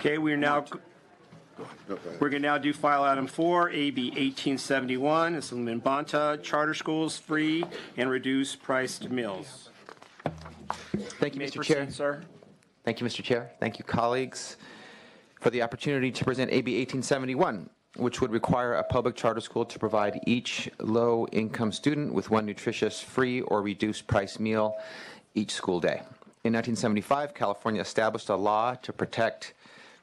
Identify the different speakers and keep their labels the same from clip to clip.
Speaker 1: Okay, we're going to now do file item 4, AB 1871, Assemblyman Bonta, charter schools, free and reduced priced meals.
Speaker 2: Thank you, Mr. Chair.
Speaker 1: Sir.
Speaker 2: Thank you, Mr. Chair. Thank you, colleagues, for the opportunity to present AB 1871, which would require a public charter school to provide each low-income student with one nutritious, free, or reduced price meal each school day. In 1975, California established a law to protect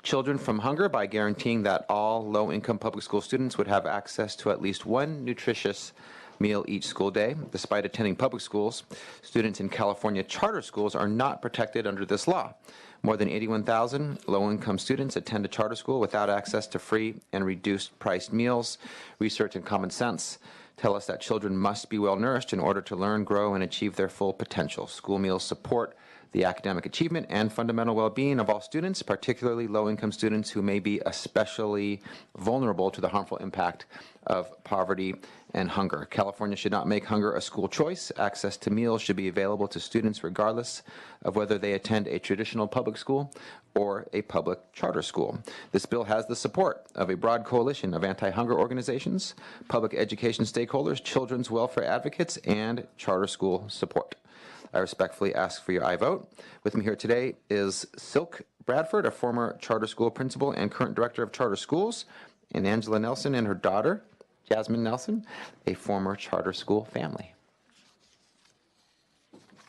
Speaker 2: children from hunger by guaranteeing that all low-income public school students would have access to at least one nutritious meal each school day. Despite attending public schools, students in California charter schools are not protected under this law. More than 81,000 low-income students attend a charter school without access to free and reduced-priced meals. Research and common sense tell us that children must be well-nourished in order to learn, grow, and achieve their full potential. School meals support the academic achievement and fundamental well-being of all students, particularly low-income students who may be especially vulnerable to the harmful impact of poverty and hunger. California should not make hunger a school choice. Access to meals should be available to students regardless of whether they attend a traditional public school or a public charter school. This bill has the support of a broad coalition of anti-hunger organizations, public education stakeholders, children's welfare advocates, and charter school support. I respectfully ask for your aye vote. With me here today is Silvia Bradford, a former charter school principal and current director of charter schools, and Angela Nelson and her daughter, Jasmine Nelson, a former charter school family.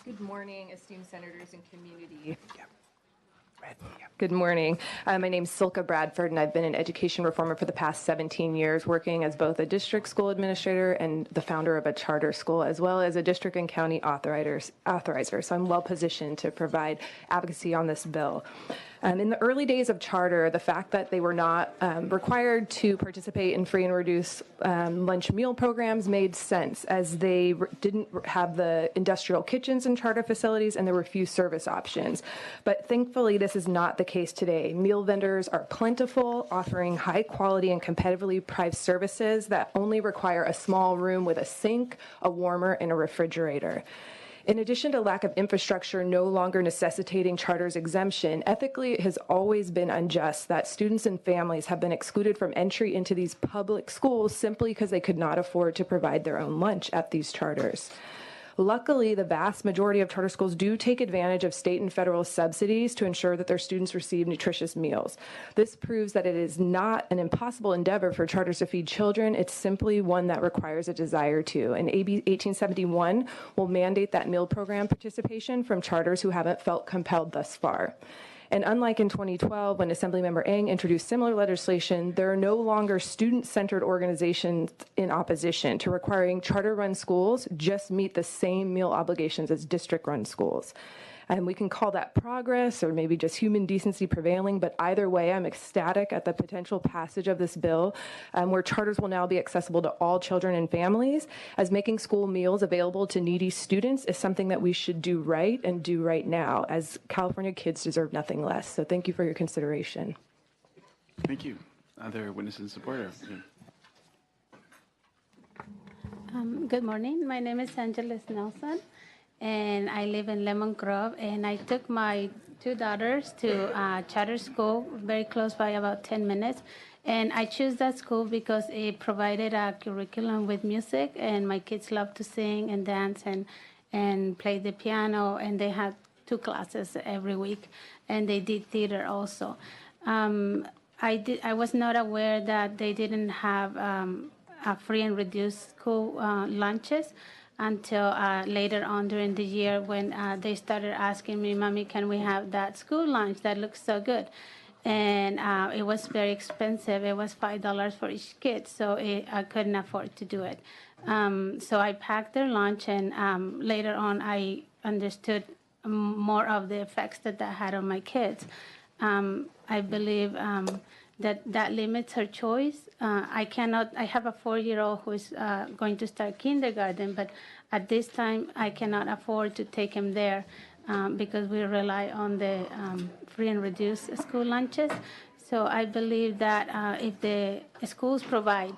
Speaker 3: Good morning, esteemed senators and community. Good morning. My name is Silvia Bradford, and I've been an education reformer for the past 17 years, working as both a district school administrator and the founder of a charter school, as well as a district and county authorizer. So I'm well positioned to provide advocacy on this bill. In the early days of charter, the fact that they were not required to participate in free and reduced lunch meal programs made sense, as they didn't have the industrial kitchens in charter facilities and there were few service options. But thankfully, this is not the case today. Meal vendors are plentiful, offering high quality and competitively priced services that only require a small room with a sink, a warmer, and a refrigerator. In addition to lack of infrastructure no longer necessitating charter's exemption, ethically it has always been unjust that students and families have been excluded from entry into these public schools simply because they could not afford to provide their own lunch at these charters. Luckily, the vast majority of charter schools do take advantage of state and federal subsidies to ensure that their students receive nutritious meals. This proves that it is not an impossible endeavor for charters to feed children. It's simply one that requires a desire to. And AB 1871 will mandate that meal program participation from charters who haven't felt compelled thus far. And unlike in 2012, when Assemblymember Ng introduced similar legislation, there are no longer student-centered organizations in opposition to requiring charter-run schools just meet the same meal obligations as district-run schools. And we can call that progress or maybe just human decency prevailing, but either way, I'm ecstatic at the potential passage of this bill, where charters will now be accessible to all children and families, as making school meals available to needy students is something that we should do right and do right now, as California kids deserve nothing less. So thank you for your consideration.
Speaker 4: Thank you. Other witnesses in support?
Speaker 5: Good morning. My name is Centerless Nelson, and I live in Lemon Grove, and I took my two daughters to charter school very close by, about 10 minutes. And I chose that school because it provided a curriculum with music, and my kids love to sing and dance and play the piano, and they had 2 classes every week, and they did theater also. I was not aware that they didn't have a free and reduced school lunches until later on during the year, when they started asking me, "Mommy, can we have that school lunch? That looks so good." And it was very expensive. It was $5 for each kid, so I couldn't afford to do it. So I packed their lunch, and later on I understood more of the effects that had on my kids. I believe that limits her choice. I have a 4-year-old who is going to start kindergarten, but at this time I cannot afford to take him there because we rely on the free and reduced school lunches. So I believe that if the schools provide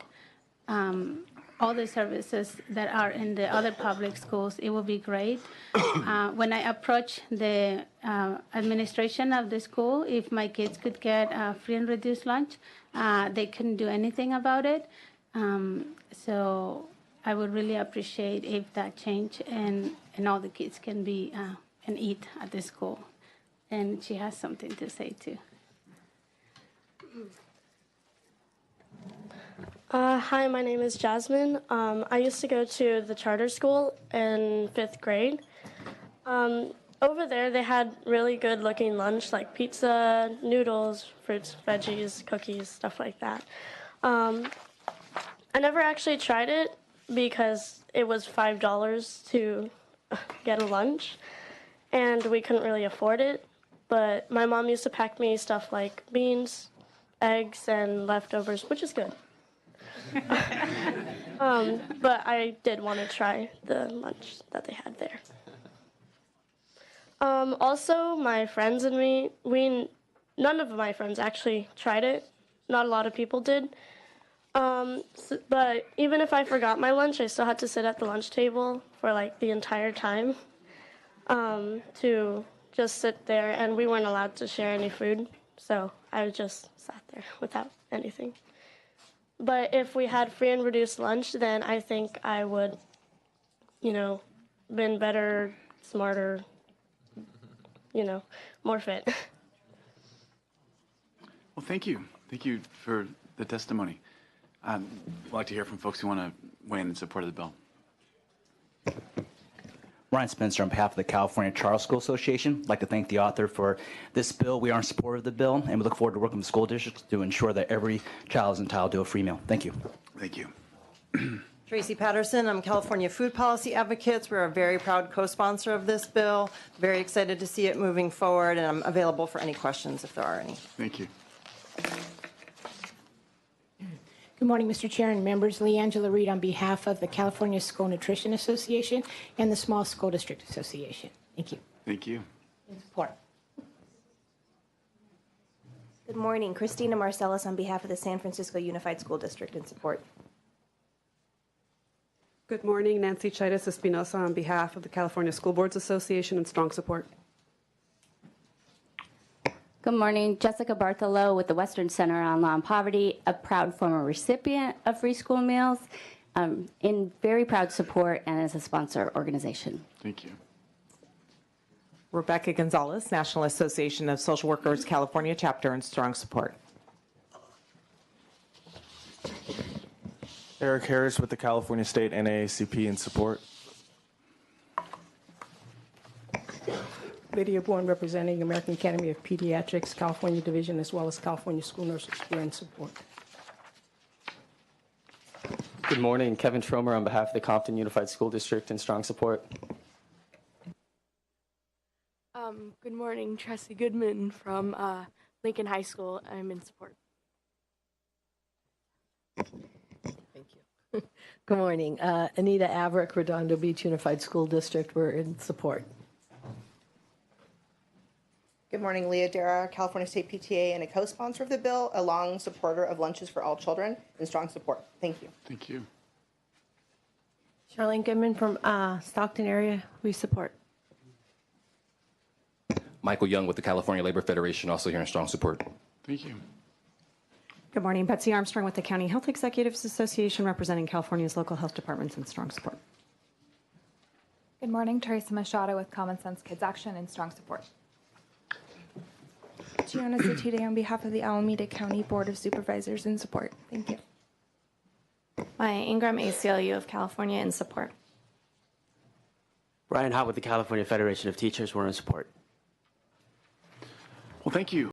Speaker 5: all the services that are in the other public schools, it would be great. When I approach the administration of the school, if my kids could get a free and reduced lunch, they couldn't do anything about it. So I would really appreciate if that changed and all the kids can be and eat at the school. And she has something to say too.
Speaker 6: Hi, my name is Jasmine. I used to go to the charter school in 5th grade. Over there, they had really good looking lunch like pizza, noodles, fruits, veggies, cookies, stuff like that. I never actually tried it because it was $5 to get a lunch, and we couldn't really afford it. But my mom used to pack me stuff like beans, eggs, and leftovers, which is good. But I did want to try the lunch that they had there. Also, my friends and me, none of my friends actually tried it. Not a lot of people did. But even if I forgot my lunch, I still had to sit at the lunch table for like the entire time to just sit there, and we weren't allowed to share any food. So I just sat there without anything. But if we had free and reduced lunch, then I think I would, been better, smarter, more fit.
Speaker 4: Well, thank you. Thank you for the testimony. I'd like to hear from folks who want to weigh in support of the bill.
Speaker 7: Ryan Spencer on behalf of the California Charter School Association. I'd like to thank the author for this bill. We are in support of the bill, and we look forward to working with school districts to ensure that every child is entitled to a free meal. Thank you.
Speaker 4: Thank you.
Speaker 8: Tracy Patterson, I'm California Food Policy Advocates. We're a very proud co-sponsor of this bill. Very excited to see it moving forward, and I'm available for any questions if there are any.
Speaker 4: Thank you.
Speaker 9: Good morning, Mr. Chair and members. Lee Angela Reed on behalf of the California School Nutrition Association and the Small School District Association. Thank you.
Speaker 4: Thank you.
Speaker 9: In support.
Speaker 10: Good morning. Christina Marcellus on behalf of the San Francisco Unified School District in support.
Speaker 11: Good morning. Nancy Chidas Espinosa on behalf of the California School Boards Association in strong support.
Speaker 12: Good morning. Jessica Bartholow with the Western Center on Law and Poverty, a proud former recipient of free school meals, in very proud support and as a sponsor organization.
Speaker 4: Thank you.
Speaker 13: Rebecca Gonzalez, National Association of Social Workers, California chapter, in strong support.
Speaker 14: Eric Harris with the California State NAACP in support.
Speaker 9: Lydia Bourne representing American Academy of Pediatrics, California Division, as well as California School Nurses. We're in support.
Speaker 15: Good morning. Kevin Tromer on behalf of the Compton Unified School District in strong support.
Speaker 16: Good morning. Tressie Goodman from Lincoln High School. I'm in support.
Speaker 17: Thank you. Good morning. Anita Averick, Redondo Beach Unified School District. We're in support.
Speaker 18: Good morning, Leah Dara, California State PTA, and a co-sponsor of the bill, a long supporter of lunches for all children, in strong support. Thank you.
Speaker 4: Thank you.
Speaker 19: Charlene Goodman from Stockton area, we support.
Speaker 20: Michael Young with the California Labor Federation, also here in strong support.
Speaker 4: Thank you.
Speaker 21: Good morning. Betsy Armstrong with the County Health Executives Association, representing California's local health departments in strong support.
Speaker 22: Good morning. Teresa Machado with Common Sense Kids Action in strong support.
Speaker 23: Gianna Satide on behalf of the Alameda County Board of Supervisors in support. Thank you.
Speaker 24: Maya Ingram, ACLU of California, in support.
Speaker 25: Brian Hott with the California Federation of Teachers, we're in support.
Speaker 4: Well, thank you.